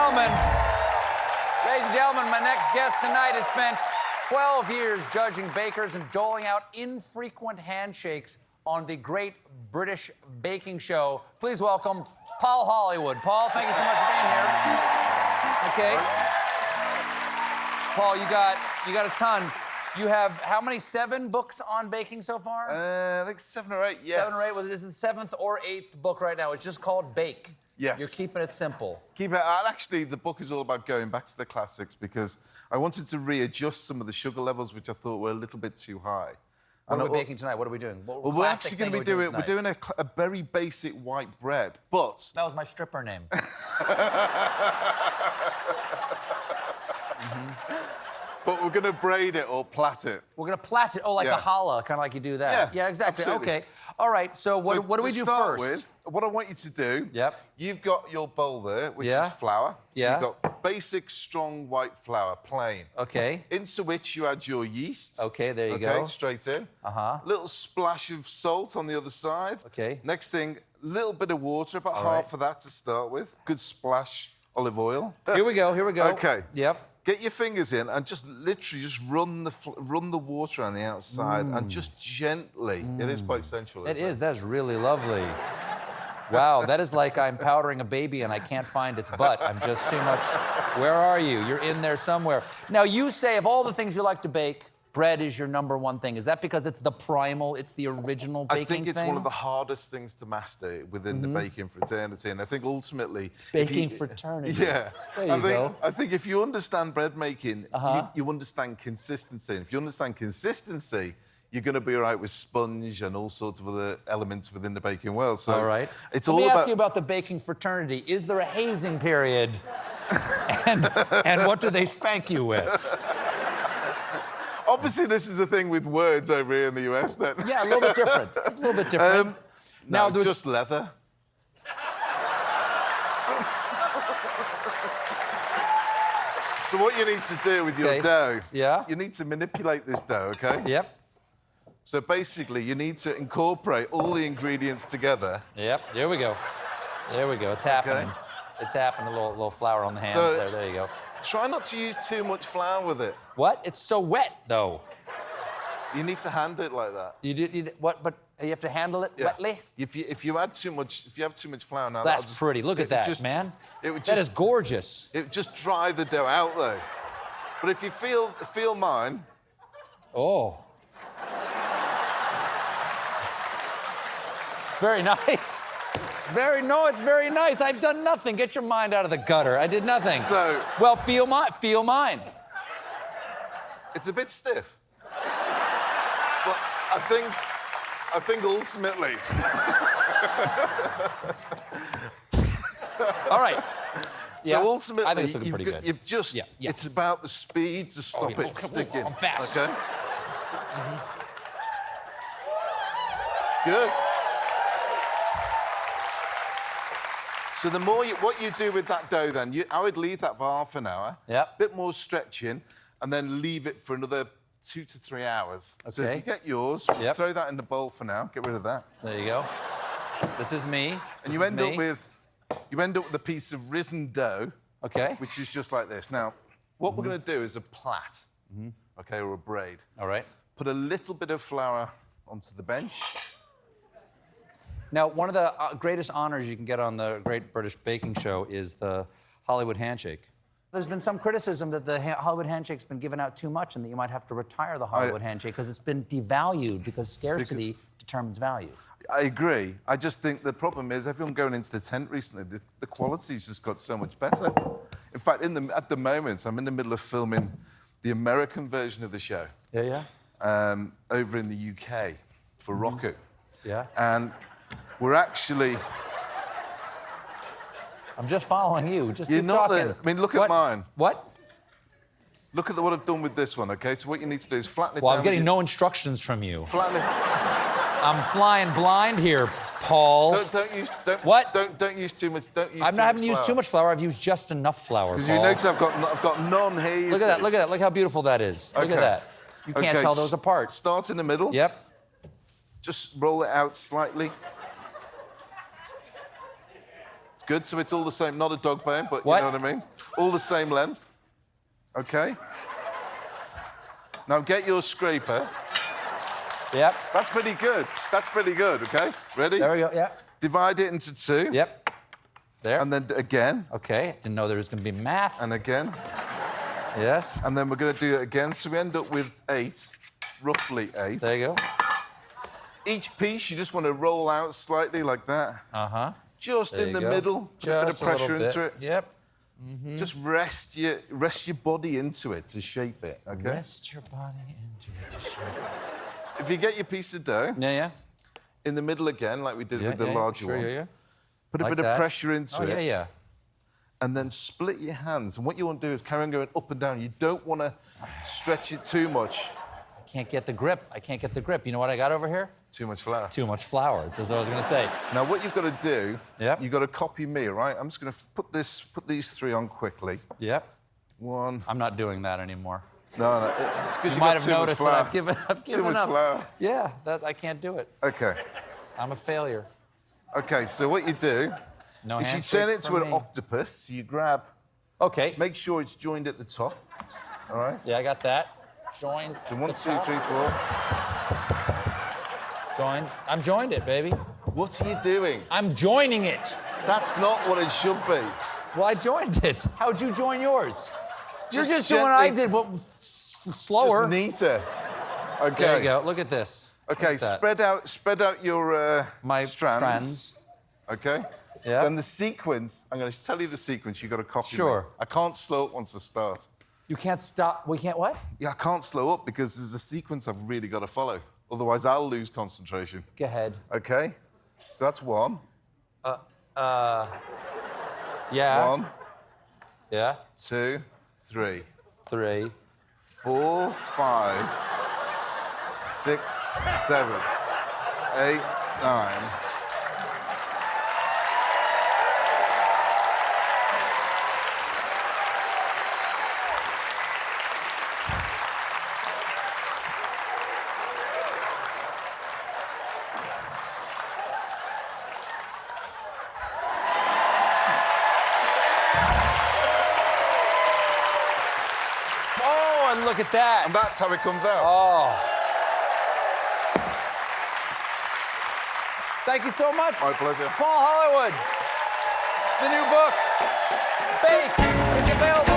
Ladies and gentlemen, my next guest tonight has spent 12 years judging bakers and doling out infrequent handshakes on the Great British Baking Show. Please welcome Paul Hollywood. Paul, thank you so much for being here. Okay. Paul, you got a ton. You have how many? 7 books on baking so far? I think 7 or 8, yes. 7 or 8. Well, this is the 7th or 8th book right now. It's just called Bake. Yes. You're keeping it simple. Actually, the book is all about going back to the classics because I wanted to readjust some of the sugar levels, which I thought were a little bit too high. What are we baking tonight? What are we doing? Well, we're actually going to be doing a very basic white bread, but... That was my stripper name. But we're going to braid it or plait it. We're going to plait it, like a challah, kind of like you do that. Yeah, exactly. Absolutely. Okay. All right, so what do we do first? With, what I want you to do, you've got your bowl there, which is flour. So you've got basic, strong white flour, plain. Okay. Into which you add your yeast. Okay, there you go. Okay, straight in. Little splash of salt on the other side. Okay. Next thing, little bit of water, about half of that to start with. Good splash olive oil. Here we go. Okay. Yep. Get your fingers in and just literally run the water on the outside and just gently. It is quite sensual. It is. That's really lovely. Wow, that is like I'm powdering a baby and I can't find its butt. I'm just too much. Where are you? You're in there somewhere. Now, you say of all the things you like to bake, bread is your #1 thing. Is that because it's the primal, it's the original baking thing? I think it's one of the hardest things to master within the baking fraternity, and I think ultimately... Baking fraternity. Yeah. There you go. I think if you understand bread making, you understand consistency. And if you understand consistency, you're going to be all right with sponge and all sorts of other elements within the baking world. So all right. It's Let all me about... ask you about the baking fraternity. Is there a hazing period? and what do they spank you with? Obviously, this is a thing with words over here in the US. That yeah, a little bit different. A little bit different. No, just leather. So what you need to do with your dough, you need to manipulate this dough, okay? Yep. So basically, you need to incorporate all the ingredients together. Yep, there we go. There we go, it's happening. It's happening, a little flour on the hands there you go. Try not to use too much flour with it. What? It's so wet, though. You need to handle it like that. What? But you have to handle it wetly? If you have too much flour now... That's pretty. Look at that, man. That is gorgeous. It would just dry the dough out, though. But if you feel mine... Oh. Very nice. It's very nice. I've done nothing. Get your mind out of the gutter. I did nothing. So... Well, feel mine. It's a bit stiff. But I think ultimately... All right. So ultimately, I think it's looking pretty good. You've just... It's about the speed to stop it sticking. I'm fast. Okay? Good. So the more what you do with that dough then, I would leave that for half an hour. Yep. Bit more stretching, and then leave it for another 2 to 3 hours. Okay. So if you get yours, throw that in the bowl for now. Get rid of that. There you go. This is me. And you end up with a piece of risen dough. Okay. Which is just like this. Now, what we're going to do is a plait, okay, or a braid. All right. Put a little bit of flour onto the bench. Now, one of the greatest honors you can get on the Great British Baking Show is the Hollywood handshake. There's been some criticism that the Hollywood handshake's been given out too much and that you might have to retire the Hollywood handshake because it's been devalued because scarcity determines value. I agree. I just think the problem is everyone going into the tent recently, the quality's just got so much better. In fact, at the moment, I'm in the middle of filming the American version of the show. Yeah. Over in the UK for Rocket. Yeah. And we're actually... I'm just following you. Just keep not talking. I mean, look at mine. What? Look at what I've done with this one, OK? So what you need to do is flatten it down. Well, I'm getting no instructions from you. Flatten it. I'm flying blind here, Paul. Don't use too much. I haven't used too much flour. I've used just enough flour. Because you notice I've got none here. Look at that. Look at that. Look how beautiful that is. Look at that. You can't tell those apart. Start in the middle. Yep. Just roll it out slightly. It's good, so it's all the same. Not a dog bone, but you know what I mean. All the same length. Okay? Now get your scraper. Yep. That's pretty good. That's pretty good, okay? Ready? There we go, yeah. Divide it into 2. Yep. There. And then again. Okay, didn't know there was gonna be math. And again. Yes. And then we're gonna do it again, so we end up with 8, roughly 8. There you go. Each piece, you just want to roll out slightly like that. Uh-huh. Just There in you the go. middle. Put a bit of Just a little pressure bit. into it. Yep. Just rest your body into it to shape it, okay? Rest your body into it to shape it. If you get your piece of dough, Yeah. in the middle again, like we did with the larger sure, one, Yeah. put a Like bit that. of pressure into it. Yeah. And then split your hands. And what you want to do is carry on going up and down. You don't want to stretch it too much. I can't get the grip. You know what I got over here? Too much flour. Too much flour. That's what I was gonna say. Now, what you've got to do, Yep. you've got to copy me, right? I'm just going to put these 3 on quickly. Yep. 1. I'm not doing that anymore. No, it's because You you might got have too much noticed flour. that I've given Too much up. flour. Yeah, I can't do it. Okay. I'm a failure. Okay, so what you do No is you handshake turn it from into an me. octopus. You grab, Okay. make sure it's joined at the top. All right? Yeah, I got that. Joined. So 1, the 2, top. 3, 4. Joined. I'm joined it, baby. What are you doing? I'm joining it. That's not what it should be. Well, I joined it. How'd you join yours? You're just doing what gently- I did, but slower. Just neater. Okay. There you go. Look at this. Okay, Look at that. spread out your My strands. Okay. Yeah. Then the sequence. I'm going to tell you the sequence. You've got to copy. me. Sure. I can't slow up once I start. You can't stop. We can't what? Yeah, I can't slow up because there's a sequence I've really got to follow. Otherwise, I'll lose concentration. Go ahead. Okay. So that's 1. Yeah. 1, Yeah. 2, 3, 3. 4, 5, 6, 7, 8, 9. Oh, and look at that. And that's how it comes out. Oh. Thank you so much. My pleasure. Paul Hollywood. The new book, Bake. It's available